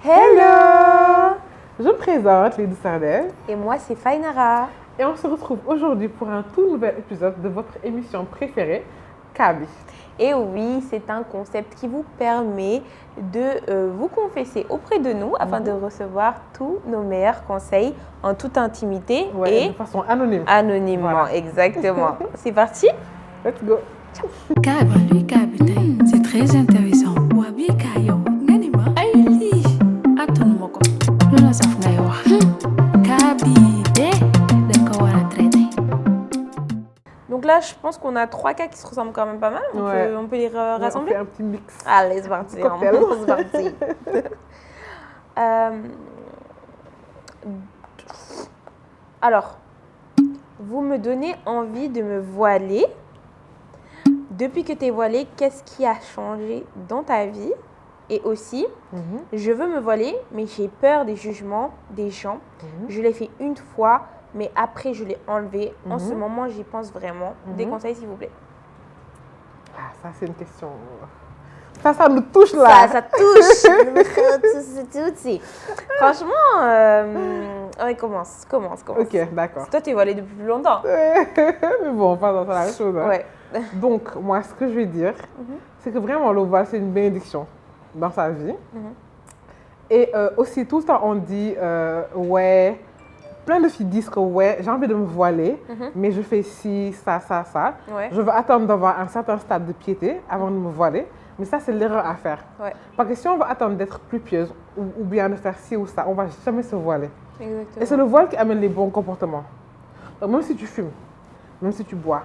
Hello! Je me présente, Lady Sardel, Et moi, c'est Fainara. et on se retrouve aujourd'hui pour un tout nouvel épisode de votre émission préférée, Kaby. Et oui, c'est un concept qui vous permet de vous confesser auprès de nous afin de recevoir tous nos meilleurs conseils en toute intimité Ouais, et de façon anonyme. anonymement. Voilà. Exactement. C'est parti? Let's go. Kaby, c'est très intéressant. Wabi Kayo, Nanima, Aïli, Atonumoko, Luna Safnayo, Kaby, d'accord, à la traiter. Donc là, je pense qu'on a 3 cas qui se ressemblent quand même pas mal. On peut les Ouais, on rassembler? fait un petit mix. Allez, c'est parti. Cocktail. C'est parti. Alors, vous me donnez envie de me voiler. Depuis que tu es voilée, qu'est-ce qui a changé dans ta vie? Et aussi, je veux me voiler, mais j'ai peur des jugements des gens. Je l'ai fait une fois, mais après, je l'ai enlevé. En ce moment, j'y pense vraiment. Des conseils, s'il vous plaît. Ah, ça, c'est une question. Ça nous touche là. Ça touche. Franchement, on commence. Ok, d'accord. Toi, tu es voilée depuis plus longtemps. Mais bon, on passe dans la même chose. Hein. Ouais. Donc, moi, ce que je vais dire, c'est que vraiment, le voile, c'est une bénédiction dans sa vie. Et aussi, tout le temps, on dit, ouais, plein de filles disent que, ouais, j'ai envie de me voiler, mais je fais ci, ça. Ouais. Je veux attendre d'avoir un certain stade de piété avant de me voiler. Mais ça, c'est l'erreur à faire. Ouais. Parce que si on veut attendre d'être plus pieuse ou bien de faire ci ou ça, on ne va jamais se voiler. Exactement. Et c'est le voile qui amène les bons comportements. Donc, même si tu fumes, même si tu bois,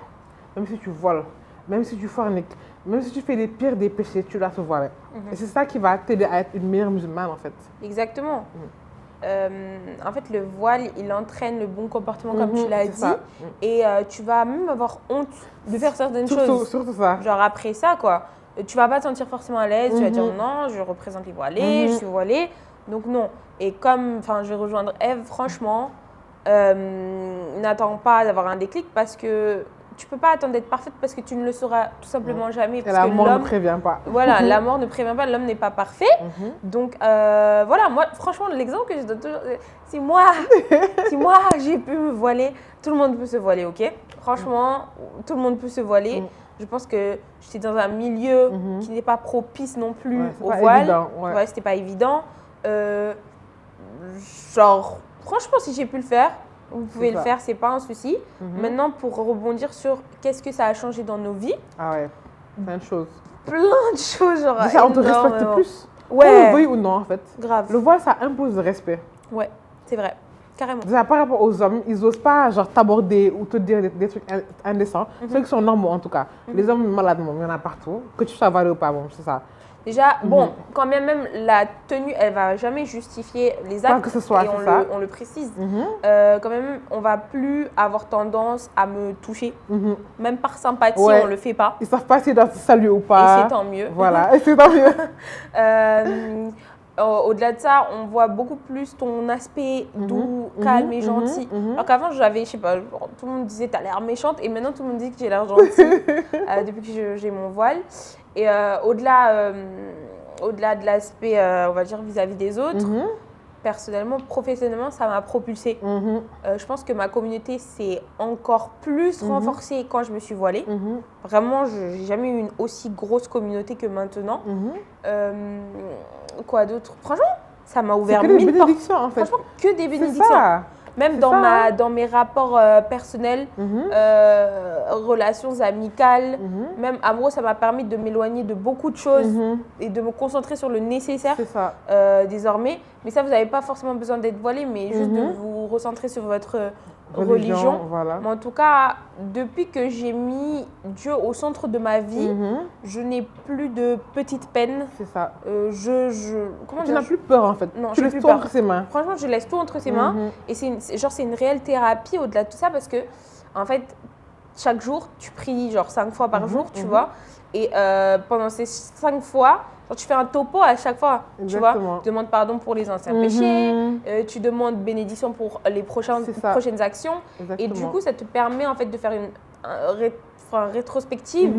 même si tu voles, même si tu forniques, même si tu fais les pires des péchés, tu dois te voiler. Et c'est ça qui va t'aider à être une meilleure musulmane, en fait. Exactement. En fait, le voile, il entraîne le bon comportement, comme tu l'as c'est dit. ça. Et tu vas même avoir honte de faire certaines choses. Surtout ça. Genre après ça, quoi. Tu vas pas te sentir forcément à l'aise. Tu vas dire non, je représente les voilés, je suis voilée. Donc non. Et comme, enfin, je vais rejoindre Eve, franchement, n'attends pas d'avoir un déclic parce que tu peux pas attendre d'être parfaite parce que tu ne le sauras tout simplement jamais. Et Parce la que mort ne l'homme, prévient pas. voilà, la mort ne prévient pas, l'homme n'est pas parfait. Donc voilà, moi, franchement, l'exemple que je donne toujours, si moi j'ai pu me voiler, tout le monde peut se voiler, ok? Franchement, tout le monde peut se voiler. Je pense que j'étais dans un milieu qui n'est pas propice non plus au voile. Évident, ouais. C'était pas évident. Genre, franchement, si j'ai pu le faire, vous pouvez le faire, c'est pas un souci. Maintenant, pour rebondir sur qu'est-ce que ça a changé dans nos vies, Ah ouais, plein de choses. plein de choses, genre Déjà, on te respecte énormément. plus. Ouais. Qu'on le veuille ou non, en fait. Grave. Le voile, ça impose le respect. Ouais, c'est vrai, carrément. Déjà, par rapport aux hommes, ils n'osent pas genre t'aborder ou te dire des trucs indécents. Ceux qui sont normaux, en tout cas. Les hommes malades, il y en a partout. Que tu sois voilé ou pas, bon, c'est ça. Déjà, bon, quand même la tenue, elle va jamais justifier les actes. Pas que ce soit, et c'est ça. on le précise. Quand même, on va plus avoir tendance à me toucher. Même par sympathie, Ouais. on le fait pas. Ils savent pas s'ils doivent te saluer ou Et pas. c'est tant mieux. Voilà, et c'est tant mieux. Au-delà de ça, on voit beaucoup plus ton aspect doux, calme et gentil. Alors qu'avant, j'avais, je sais pas, tout le monde disait t'as l'air méchante et maintenant tout le monde dit que j'ai l'air gentille depuis que j'ai mon voile. Et au-delà de l'aspect, on va dire, vis-à-vis des autres, personnellement, professionnellement, ça m'a propulsée. Je pense que ma communauté s'est encore plus renforcée quand je me suis voilée. Vraiment, je n'ai jamais eu une aussi grosse communauté que maintenant. Quoi d'autre? Franchement, ça m'a ouvert C'est que des mille portes. bénédictions, en fait. Franchement, que des C'est bénédictions. ça. Même C'est dans, ça, dans mes rapports personnels, relations amicales, même amoureux, ça m'a permis de m'éloigner de beaucoup de choses et de me concentrer sur le nécessaire C'est ça. désormais. Mais ça, vous n'avez pas forcément besoin d'être voilé, mais juste de vous recentrer sur votre religion. Voilà. Mais en tout cas, depuis que j'ai mis Dieu au centre de ma vie, je n'ai plus de petites peines. C'est ça. Comment Tu dire? n'as plus peur, en fait. Non, Tu j'ai laisses plus tout peur. entre ses mains. Franchement, je laisse tout entre ses mains. Et c'est une réelle thérapie au-delà de tout ça parce que, en fait, chaque jour, tu pries genre 5 fois par jour, tu vois. Et pendant ces 5 fois, genre, tu fais un topo à chaque fois, tu vois. Exactement. Tu demandes pardon pour les anciens péchés, tu demandes bénédiction pour les C'est ça. prochaines actions. Et du coup, ça te permet en fait de faire une rétrospective.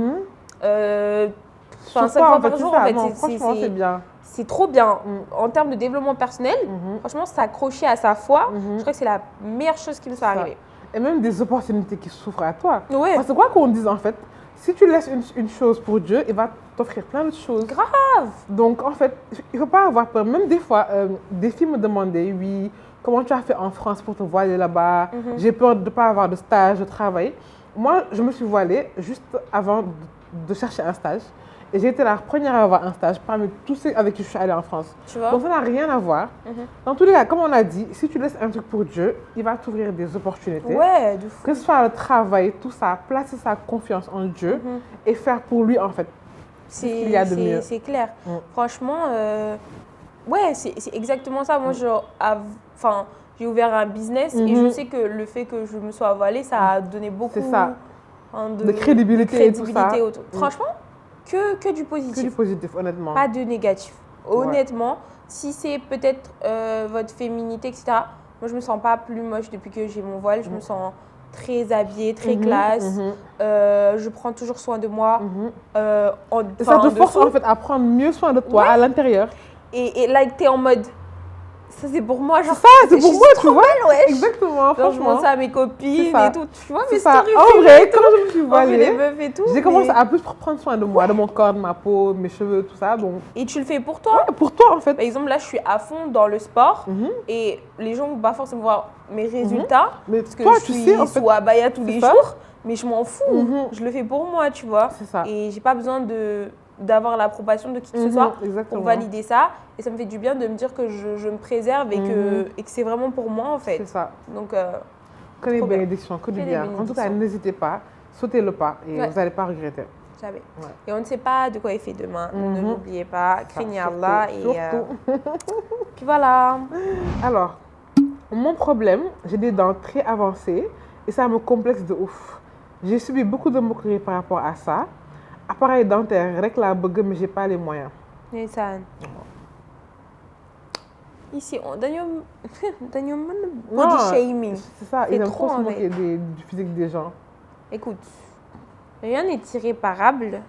Sur 5 quoi, fois en fait, par c'est jour, ça. en fait, Non, franchement, c'est bien. c'est trop bien. En termes de développement personnel, franchement, s'accrocher à sa foi, je crois que c'est la meilleure chose qui me soit arrivée. Et même des opportunités qui s'ouvrent à toi. Ouais. Parce que quoi qu'on dise, en fait, si tu laisses une chose pour Dieu, il va t'offrir plein d'autres choses. Grave. Donc, en fait, il ne faut pas avoir peur. Même des fois, des filles me demandaient, oui, comment tu as fait en France pour te voiler là-bas? J'ai peur de ne pas avoir de stage, de travail. Moi, je me suis voilée juste avant de chercher un stage. Et j'ai été la première à avoir un stage parmi tous ceux avec qui je suis allée en France. Tu vois? Donc ça n'a rien à voir. Dans tous les cas, comme on a dit, si tu laisses un truc pour Dieu, il va t'ouvrir des opportunités. Ouais, de fou. Que ce soit le travail, tout ça, placer sa confiance en Dieu et faire pour lui en fait. Ce qu'il y a de mieux. C'est clair. Franchement, ouais, c'est exactement ça. Moi, j'ai ouvert un business et je sais que le fait que je me sois voilée, ça a donné beaucoup de crédibilité et tout ça. autour. Franchement, que du positif. Que du positif, honnêtement. Pas de négatif. Honnêtement, si c'est peut-être votre féminité, etc., moi, je me sens pas plus moche depuis que j'ai mon voile. Je me sens très habillée, très classe. Je prends toujours soin de moi. Ça te force en fait à prendre mieux soin de toi à l'intérieur. Et là, t'es en mode... Ça, c'est pour moi, genre. C'est pour moi, tu vois. Ouais. Exactement, genre, je montre ça à mes copines et tout. Tu vois, mes ça. stories. En vrai, quand je me suis voilée, des meufs et tout. J'ai commencé à plus prendre soin de moi, de mon corps, de ma peau, mes cheveux, tout ça. Donc... Et tu le fais pour toi? Ouais, pour toi, en fait. Par exemple, là, je suis à fond dans le sport et les gens ne vont pas forcément voir mes résultats. Mais parce que toi, je suis tu sais, en fait, sous abaya tous les jours. Mais je m'en fous. Je le fais pour moi, tu vois. C'est ça. Et j'ai pas besoin d'avoir l'approbation de qui que ce soit pour valider ça. Et ça me fait du bien de me dire que je me préserve et que c'est vraiment pour moi, en fait. C'est ça. Donc, que les bénédictions, que du bien. En tout cas, n'hésitez pas, sautez le pas et vous n'allez pas regretter. Jamais. Ouais. Et on ne sait pas de quoi il fait demain. Ne l'oubliez pas. Craignez Allah. Puis voilà. Alors, mon problème, j'ai des dents très avancées et ça me complexe de ouf. J'ai subi beaucoup de moqueries par rapport à ça. Appareil dentaire, rek la bëgg, mais j'ai pas les moyens. Ici, on body shaming. C'est ça, ils aiment trop se moquer du physique des gens. Écoute, rien n'est irréparable.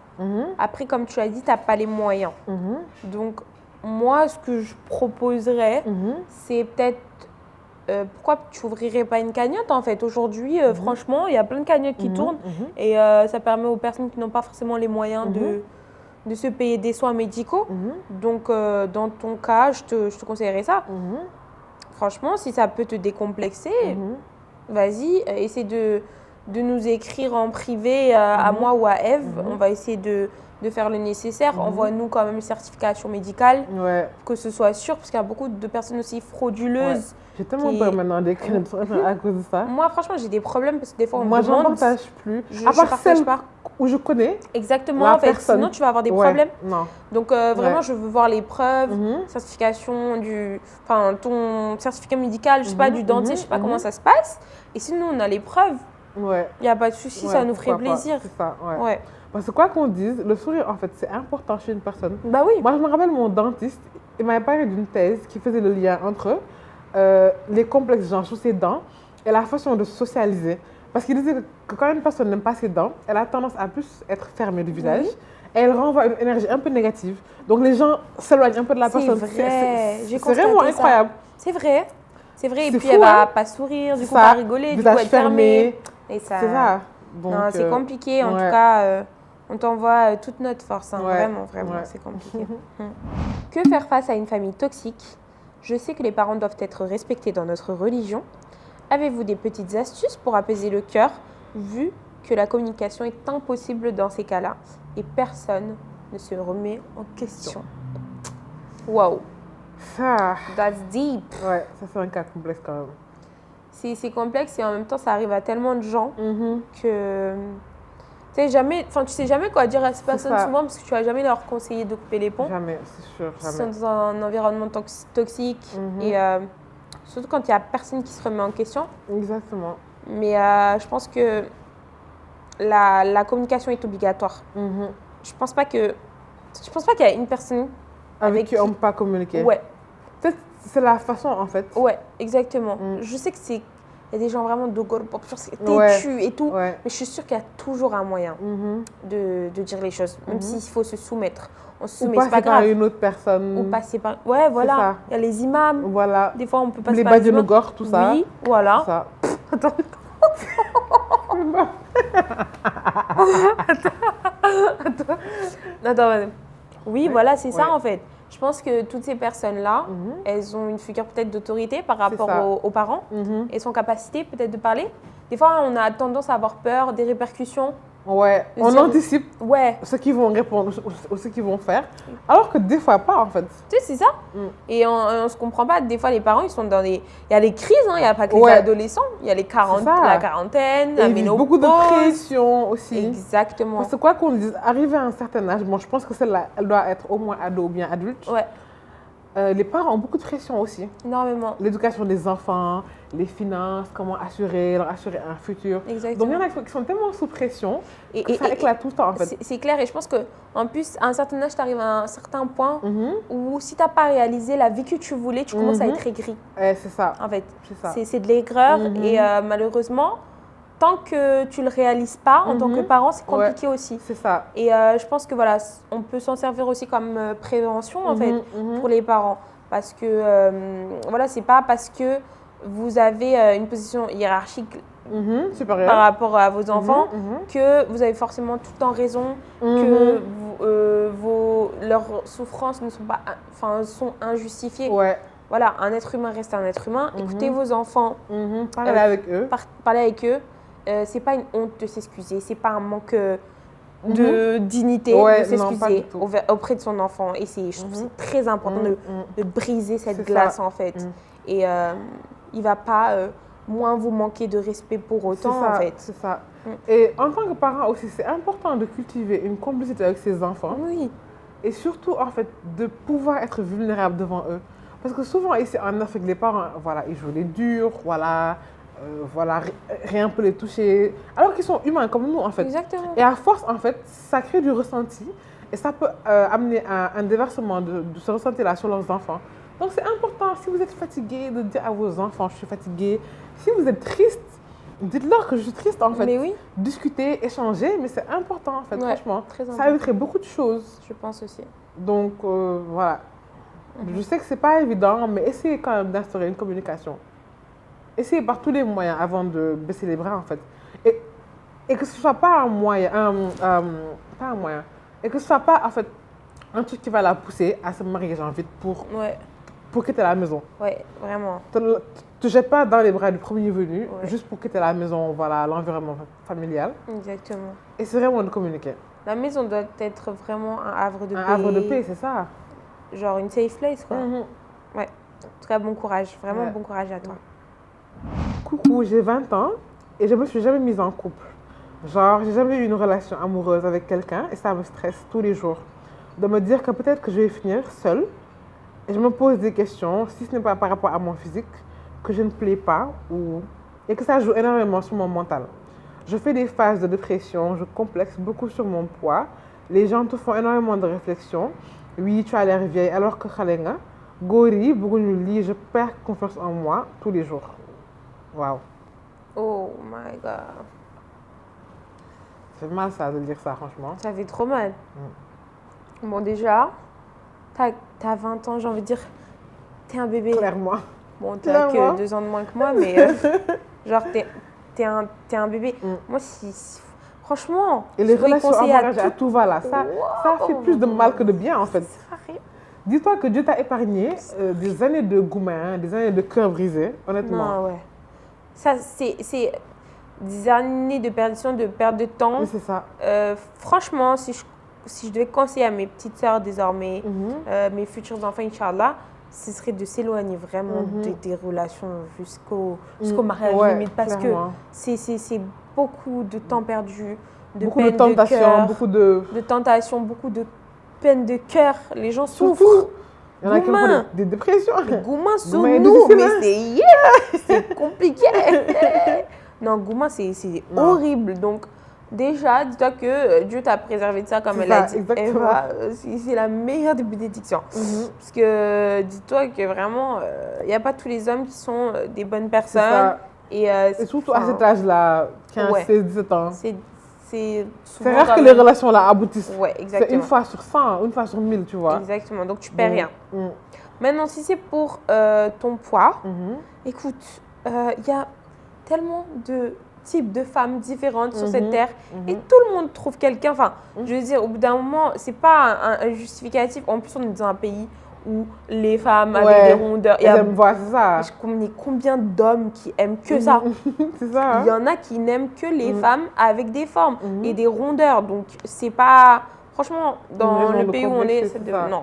Après, comme tu as dit, tu n'as pas les moyens. Donc, moi, ce que je proposerais, c'est peut-être... pourquoi tu n'ouvrirais pas une cagnotte en fait? Aujourd'hui, franchement, il y a plein de cagnottes qui tournent et ça permet aux personnes qui n'ont pas forcément les moyens de se payer des soins médicaux. Donc, dans ton cas, je te conseillerais ça. Franchement, si ça peut te décomplexer, vas-y, essaie de nous écrire en privé à moi ou à Eve. On va essayer de faire le nécessaire. Envoie-nous quand même une certification médicale, que ce soit sûr, parce qu'il y a beaucoup de personnes aussi frauduleuses. J'ai tellement peur maintenant des cagnottes à cause de ça. Moi, franchement, j'ai des problèmes parce que des fois, on me demande... Moi, je n'en partage plus. À part celle où je connais. Exactement, en fait. Sinon, tu vas avoir des problèmes. Non. Donc, vraiment, je veux voir les preuves, certification ton certificat médical, je sais pas, du dentiste, je sais pas comment ça se passe. Et sinon, on a les preuves. Il n'y a pas de souci, ça nous ferait plaisir. C'est ça, Parce que quoi qu'on dise, le sourire, en fait, c'est important chez une personne. Bah oui. Moi, je me rappelle mon dentiste, il m'avait parlé d'une thèse qui faisait le lien entre les complexes genre sur ses dents et la façon de socialiser. Parce qu'il disait que quand une personne n'aime pas ses dents, elle a tendance à plus être fermée du visage et elle renvoie une énergie un peu négative. Donc les gens s'éloignent un peu de la personne. C'est vrai, c'est vraiment incroyable. C'est vrai. C'est vrai, et puis fou, elle va pas sourire, du coup pas rigoler, du coup elle fermée. Et ça... C'est ça. Donc, non, c'est compliqué. En tout cas, on t'envoie toute notre force. Hein. Vraiment, c'est compliqué. Que faire face à une famille toxique? Je sais que les parents doivent être respectés dans notre religion. Avez-vous des petites astuces pour apaiser le cœur, vu que la communication est impossible dans ces cas-là et personne ne se remet en question? Waouh! Ça... That's deep! Ouais, ça c'est un cas complexe quand même. C'est complexe et en même temps, ça arrive à tellement de gens que... Tu sais jamais quoi dire à ces personnes souvent parce que tu vas jamais leur conseiller de couper les ponts. Jamais, c'est sûr, jamais. Ils sont dans un environnement toxique et surtout quand il n'y a personne qui se remet en question. Exactement. Mais je pense que la communication est obligatoire. Je pense pas qu'il y a une personne avec qui on ne peut pas communiquer. Ouais. Peut-être c'est la façon en fait. Ouais, exactement. Je sais que il y a des gens vraiment de pop, têtus et tout, mais je suis sûre qu'il y a toujours un moyen de dire les choses, même s'il faut se soumettre. on se Ou soumet, c'est pas passer par grave. une autre personne. Ou passer par... Ouais, voilà. ça. Il y a les imams. Voilà. Des fois, on peut passer Les par les Badiou imams. Ngor, tout ça. Oui, voilà. Ça. Attends. Attends. Oui, voilà, c'est ça Ouais. en fait. Je pense que toutes ces personnes-là, elles ont une figure peut-être d'autorité par rapport ça. aux parents et sont capacité peut-être de parler. Des fois, on a tendance à avoir peur des répercussions. Ouais, De on dire- anticipe Ouais, ce qu'ils vont répondre ou ce qu'ils vont faire, alors que des fois pas en fait. tu sais, c'est ça. Et on se comprend pas. Des fois, les parents, ils sont dans des... Il y a les crises, hein. Il n'y a pas que les Ouais. adolescents. Il y a les ça. la quarantaine, Et la ils vivent ménopause. beaucoup de pression aussi. Exactement. Parce que quoi qu'on dise, arrivé à un certain âge, bon, je pense que celle-là, elle doit être au moins ado ou bien adulte. Ouais, Les parents ont beaucoup de pression aussi. énormément. L'éducation des enfants, les finances, comment leur assurer un futur. Exactement. Donc il y en a qui sont tellement sous pression Et- que ça éclate tout le temps en fait. C'est clair, et je pense qu'en plus, à un certain âge, tu arrives à un certain point Mhm. où si tu n'as pas réalisé la vie que tu voulais, tu commences à être aigri, C'est ça. en fait. C'est ça. C'est de l'aigreur, Mhm. et malheureusement, tant que tu le réalises pas, en tant que parent, c'est compliqué aussi. C'est ça. Et je pense que voilà, on peut s'en servir aussi comme prévention, en fait, Mhm. pour les parents. Parce que, voilà, c'est pas parce que vous avez une position hiérarchique Mhm. Supérieur. par rapport à vos enfants Mhm. que vous avez forcément tout le temps raison, que leurs souffrances ne sont pas, sont injustifiées. Ouais. Voilà, un être humain reste un être humain. Écoutez vos enfants, Mhm. Parler avec eux. parlez avec eux. C'est pas une honte de s'excuser, c'est pas un manque de dignité Ouais, de non, pas s'excuser du tout. auprès de son enfant. Et je trouve que c'est très important de briser cette C'est glace ça. en fait. Et il va pas moins vous manquer de respect pour autant C'est ça, en fait. c'est ça. Et en tant que parent aussi, c'est important de cultiver une complicité avec ses enfants Oui, et surtout en fait de pouvoir être vulnérable devant eux. Parce que souvent ici en Afrique, les parents, voilà, ils jouent les durs, voilà, rien peut les toucher, alors qu'ils sont humains comme nous en fait. exactement. Et à force en fait, ça crée du ressenti et ça peut amener à un déversement de ce ressenti-là sur leurs enfants. Donc c'est important, si vous êtes fatigué, de dire à vos enfants, je suis fatigué. Si vous êtes triste, dites-leur que je suis triste en fait. Mais oui, Discuter, échanger, mais c'est important en fait, Ouais, franchement. très Ça important. éviterait beaucoup de choses. je pense aussi. Donc voilà. Je sais que c'est pas évident, mais essayez quand même d'instaurer une communication. Essayez par tous les moyens avant de baisser les bras en fait. Et que ce soit pas un moyen, pas un moyen, et que ce soit pas en fait un truc qui va la pousser à se marier genre vite pour quitter la maison. Ouais, vraiment. Te jette pas dans les bras du premier venu Ouais. juste pour quitter la maison, voilà, l'environnement familial. Exactement. Et c'est vraiment de communiquer. La maison doit être vraiment un havre de paix. Un havre de paix, c'est ça. Genre une safe place, quoi. Mhm. Ouais. En tout cas, bon courage. Vraiment Ouais. bon courage à toi. Coucou, j'ai 20 ans et je me suis jamais mise en couple. Genre, j'ai jamais eu une relation amoureuse avec quelqu'un et ça me stresse tous les jours. De me dire que peut-être que je vais finir seule et je me pose des questions, si ce n'est pas par rapport à mon physique, que je ne plais pas et que ça joue énormément sur mon mental. Je fais des phases de dépression, je complexe beaucoup sur mon poids. Les gens te font énormément de réflexions. Oui, tu as l'air vieille alors que xale nga. Góor yi bëgguñu lii, je perds confiance en moi tous les jours. Waouh. Oh my god. C'est mal ça de dire ça, franchement. Ça fait trop mal. Bon, déjà, t'as 20 ans, j'ai envie de dire, t'es un bébé. Clairement. Bon, t'as Clairement. que 2 ans de moins que moi, mais genre, t'es un bébé. Moi, franchement, Et les je pourrais relations conseiller amoureuses à tout va là, ça fait plus de mal que de bien en fait. Dis-toi que Dieu t'a épargné des années de gourmand, des années de cœur brisé, honnêtement. Non, ouais. Ça, c'est des années de perdition, de perte de temps. Oui, c'est ça. Franchement, si je devais conseiller à mes petites sœurs désormais, mes futurs enfants, Inch'Allah, ce serait de s'éloigner vraiment des relations jusqu'au mariage Ouais, limite. Parce clairement. que c'est beaucoup de temps perdu, Beaucoup de peine tentations, cœur, beaucoup de tentations, beaucoup de peine de cœur. Les gens souffrent. Surtout, il y en a qui ont Gourmand. des dépressions. Les gourmands sont Gourmand est nous, difficile, mais hein. c'est compliqué. Non, gourmand, c'est Non. horrible. Donc, déjà, dis-toi que Dieu t'a préservé de ça, comme C'est elle a ça, dit. exactement. Eva, c'est la meilleure des bénédictions. Parce que dis-toi que vraiment, il n'y a pas tous les hommes qui sont des bonnes C'est personnes. ça. Et Et surtout à cet âge-là, 15, Ouais. 16, 17 ans. c'est C'est souvent rare quand que les même- relations là aboutissent. Ouais, C'est exactement. une fois sur 100, une fois sur 1000, tu vois. Exactement, donc tu perds rien. Mm. Maintenant, si c'est pour ton poids, Mhm. écoute, il y a tellement de types de femmes différentes sur cette terre et tout le monde trouve quelqu'un. Enfin, je veux dire, au bout d'un moment, c'est pas un justificatif. En plus, on est dans un pays où les femmes avec Ouais. des rondeurs. Il y Elles a aiment voir, c'est ça. je connais combien d'hommes qui aiment que ça. C'est ça. Il y en a qui n'aiment que les femmes avec des formes Mhm. et des rondeurs. Donc, c'est pas. Franchement, dans raison le de pays où on est, complexer, c'est c'est de. ça. Non.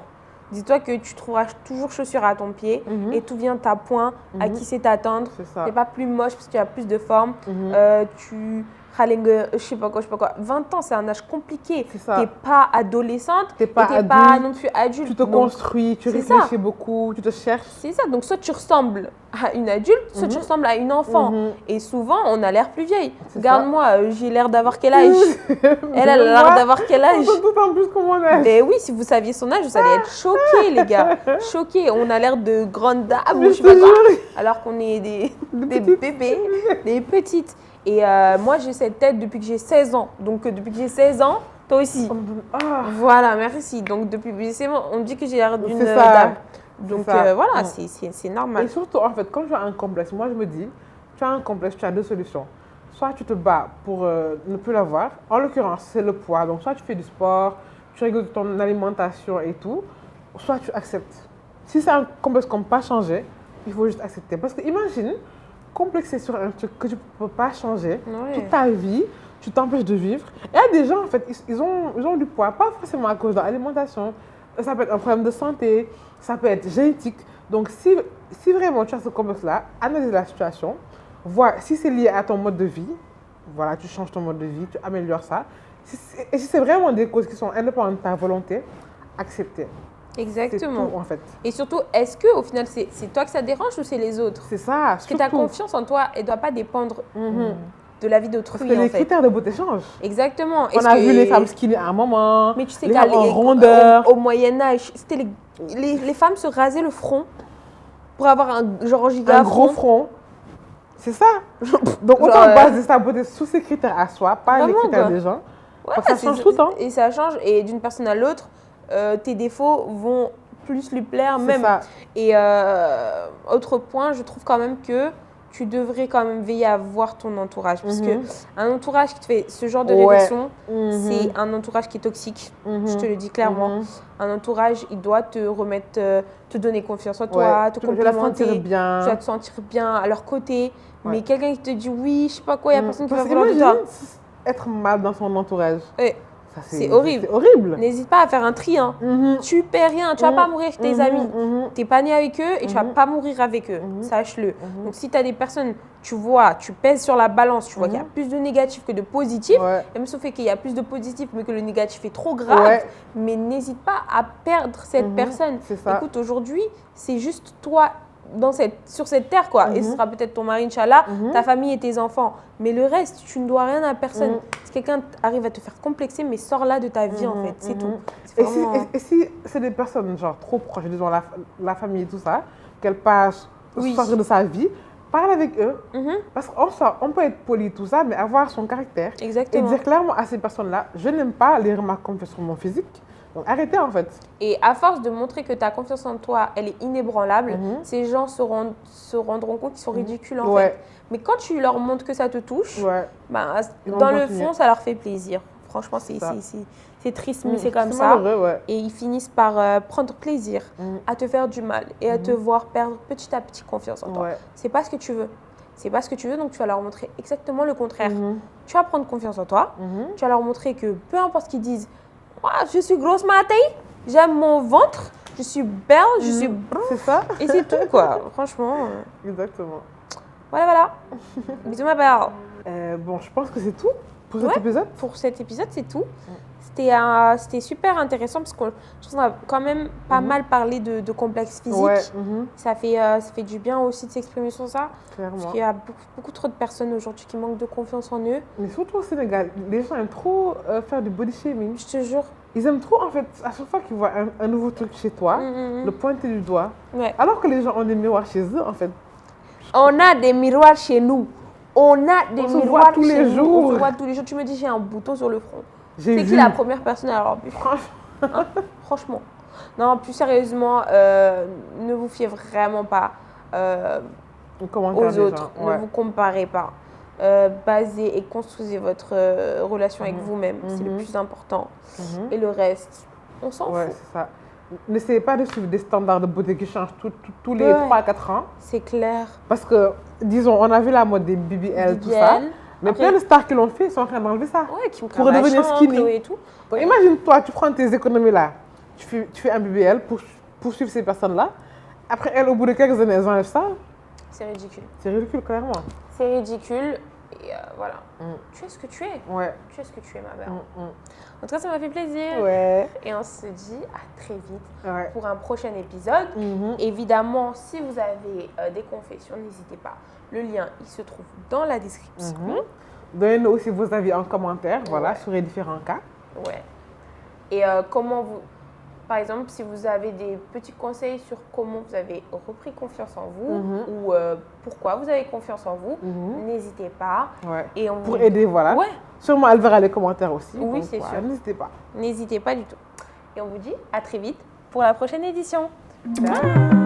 Dis-toi que tu trouveras toujours chaussures à ton pied Mhm. et tout vient à point, à qui c'est t'attendre. C'est ça. Tu n'es pas plus moche parce que tu as plus de forme. Mhm. Tu. Je sais pas quoi. 20 ans, c'est un âge compliqué. C'est ça. Tu n'es pas adolescente, T'es pas et t'es pas adulte, non plus adulte. Tu te Donc, construis, tu c'est réfléchis ça. beaucoup, tu te cherches. c'est ça, donc soit tu ressembles à une adulte, soit tu ressembles à une enfant. Mhm. Et souvent, on a l'air plus vieille. C'est Regarde-moi, j'ai l'air d'avoir quel âge Elle a l'air Moi, d'avoir quel âge D'autant plus que mon âge. Ben oui, si vous saviez son âge, vous allez être choqués, les gars. Choqués. On a l'air de grandes dames ou Mais je sais pas je te quoi. jure. Alors qu'on est des petites. bébés, des petites. Et moi, j'ai cette tête depuis que j'ai 16 ans. Donc, depuis que j'ai 16 ans, toi aussi. Ah, Voilà, merci. Donc, c'est bon, on me dit que j'ai l'air d'une C'est ça. dame. Donc, ça. voilà, Mm. c'est normal. Et surtout, en fait, quand tu as un complexe, moi je me dis, tu as un complexe, tu as deux solutions. Soit tu te bats pour ne plus l'avoir, en l'occurrence, c'est le poids. Donc, soit tu fais du sport, tu régules ton alimentation et tout, soit tu acceptes. Si c'est un complexe qu'on ne peut pas changer, il faut juste accepter. Parce que imagine, complexer sur un truc que tu ne peux pas changer Ouais. toute ta vie, tu t'empêches de vivre. Et il y a des gens, en fait, ils ont du poids, pas forcément à cause de l'alimentation. Ça peut être un problème de santé, ça peut être génétique. Donc, si vraiment tu as ce complexe-là, analyse la situation, vois si c'est lié à ton mode de vie, voilà, tu changes ton mode de vie, tu améliores ça. Et si c'est vraiment des causes qui sont indépendantes de ta volonté, accepter. C'est Exactement. tout, en fait. Et surtout, est-ce que au final, c'est toi que ça dérange ou c'est les autres? C'est ça, Parce que ta surtout. confiance en toi, elle ne doit pas dépendre Mhm. de la vie Parce d'autrui, que en les fait. critères de beauté changent. Exactement. On a vu les femmes skinny à un moment, Mais tu sais les qu'à femmes en rondeur. au Moyen-Âge, c'était les femmes se rasaient le front pour avoir un giga Un gros front. C'est ça. Donc, Genre, autant baser sa beauté sous ses critères à soi, pas les Vraiment, critères quoi. des gens. Ouais, Donc, ça change tout le temps. Et ça change. Et d'une personne à l'autre, tes défauts vont plus lui plaire C'est même. ça. Et autre point, je trouve quand même que tu devrais quand même veiller à voir ton entourage. Parce que un entourage qui te fait ce genre de Ouais. réflexion, Mhm. c'est un entourage qui est toxique. Mhm. Je te le dis clairement. Mhm. Un entourage, il doit te remettre, te donner confiance en toi, Ouais. te Tu dois la complimenter. sentir bien. Tu vas te sentir bien à leur côté. Ouais. Mais quelqu'un qui te dit oui, je sais pas quoi, il n'y a personne qui va Parce vouloir de toi. qu'imagine être mal dans son entourage. Ouais. Ça, C'est horrible. C'est horrible. N'hésite pas à faire un tri. Hein. Mhm. Tu perds rien, tu vas pas mourir avec tes Mhm. amis. Mhm. Tu n'es pas né avec eux et tu vas pas mourir avec eux. Sache-le. Donc si tu as des personnes, tu vois, tu pèses sur la balance, tu vois qu'il y a plus de négatifs que de positifs, Ouais. même sauf qu'il y a plus de positifs mais que le négatif est trop grave, Ouais. mais n'hésite pas à perdre cette personne. C'est ça. Écoute, aujourd'hui, c'est juste toi sur cette terre, quoi. Et ce sera peut-être ton mari, Inch'Allah, ta famille et tes enfants. Mais le reste, tu ne dois rien à personne. Si quelqu'un arrive à te faire complexer, mais sors-la de ta vie, en fait. C'est tout. C'est Et si, vraiment- et si c'est des personnes genre trop proches, disons la famille et tout ça, qu'elle passe Oui. sortir de sa vie, parle avec eux. Mhm. Parce qu'on peut être poli tout ça, mais avoir son caractère. Et Exactement. dire clairement à ces personnes-là, je n'aime pas les remarques qu'on fait sur mon physique. Donc arrêtez en fait. Et à force de montrer que ta confiance en toi, elle est inébranlable, ces gens se rendront compte qu'ils sont ridicules, en Ouais. fait. Mais quand tu leur montres que ça te touche, Ouais. bah, Ils vont dans le continuer. fond, ça leur fait plaisir. Franchement, c'est ça. triste, mais c'est comme ça. Malheureux, ouais. Et ils finissent par prendre plaisir à te faire du mal et à te voir perdre petit à petit confiance en toi. Ouais. C'est pas ce que tu veux. C'est pas ce que tu veux, donc tu vas leur montrer exactement le contraire. Tu vas prendre confiance en toi. Tu vas leur montrer que peu importe ce qu'ils disent, moi, je suis grosse matin, j'aime mon ventre, je suis belle, je suis... C'est ça. Et c'est tout, quoi. Franchement, Exactement. voilà. Bisous, ma belle. Bon, je pense que c'est tout pour cet Ouais. épisode. Pour cet épisode, c'est tout. C'était super intéressant parce qu'on a quand même pas mal parlé de complexes physiques. Ouais. Ça fait du bien aussi de s'exprimer sur ça. Clairement. Parce qu'il y a beaucoup trop de personnes aujourd'hui qui manquent de confiance en eux. Mais surtout au Sénégal, les gens aiment trop faire du body shaming. Je te jure. Ils aiment trop, en fait, à chaque fois qu'ils voient un nouveau truc chez toi, le pointer du doigt. Ouais. Alors que les gens ont des miroirs chez eux, en fait. On a des miroirs chez nous. On a des On se miroirs voit tous les chez nous, jours. On se voit tous les jours. Tu me dis, j'ai un bouton sur le front. J'ai C'est vu. qui la première personne à l'avoir vu? Hein? Franchement. Non, plus sérieusement, ne vous fiez vraiment pas aux autres. Ne vous comparez pas. Basez et construisez votre relation avec vous-même. C'est le plus important. Et le reste, on s'en fout. C'est ça. N'essayez pas de suivre des standards de beauté qui changent tous les 3-4 ans. C'est clair. Parce que, disons, on a vu la mode des BBL, tout ça. Mais plein de stars qui l'ont fait sont en train d'enlever ça. Ouais, Kim pour devenir skinny. Chloé et tout. Donc imagine-toi, tu prends tes économies là, tu fais un BBL pour suivre ces personnes-là. Après, elles, au bout de quelques années, elles enlèvent ça. C'est ridicule. C'est ridicule, clairement. C'est ridicule. Et voilà. Tu es ce que tu es. Ouais. Tu es ce que tu es, ma mère. En tout cas, ça m'a fait plaisir. Ouais. Et on se dit à très vite pour un prochain épisode. Évidemment, si vous avez des confessions, n'hésitez pas. Le lien, il se trouve dans la description. Donnez-nous aussi vos avis en commentaire, voilà, sur les différents cas. Ouais. Et comment vous... Par exemple, si vous avez des petits conseils sur comment vous avez repris confiance en vous ou pourquoi vous avez confiance en vous, n'hésitez pas. Ouais. Et pour aider, voilà. Ouais. Sûrement, elle verra les commentaires aussi. Oui, c'est sûr. N'hésitez pas. N'hésitez pas du tout. Et on vous dit à très vite pour la prochaine édition. Bye.